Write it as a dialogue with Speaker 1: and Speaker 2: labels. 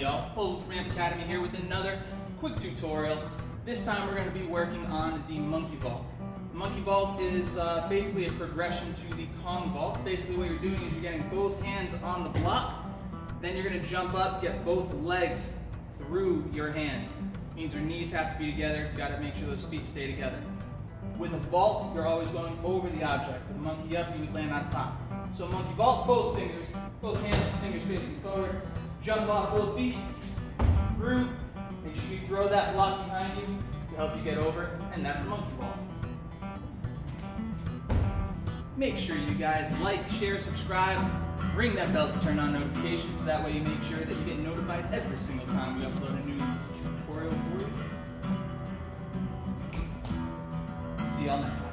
Speaker 1: y'all. Pole from Amp Academy here with another quick tutorial. This time we're going to be working on the monkey vault. The monkey vault is basically a progression to the Kong vault. Basically what you're doing is you're getting both hands on the block, then you're going to jump up, get both legs through your hands. It means your knees have to be together, you've got to make sure those feet stay together. With a vault, you're always going over the object. With a monkey up, you would land on top. So monkey vault, both fingers, both hands, fingers facing forward. Jump off both feet, through. Make sure you throw that block behind you to help you get over, and that's monkey vault. Make sure you guys like, share, subscribe, ring that bell to turn on notifications, so that way you make sure that you get notified every single time we upload a new tutorial for you. See y'all next time.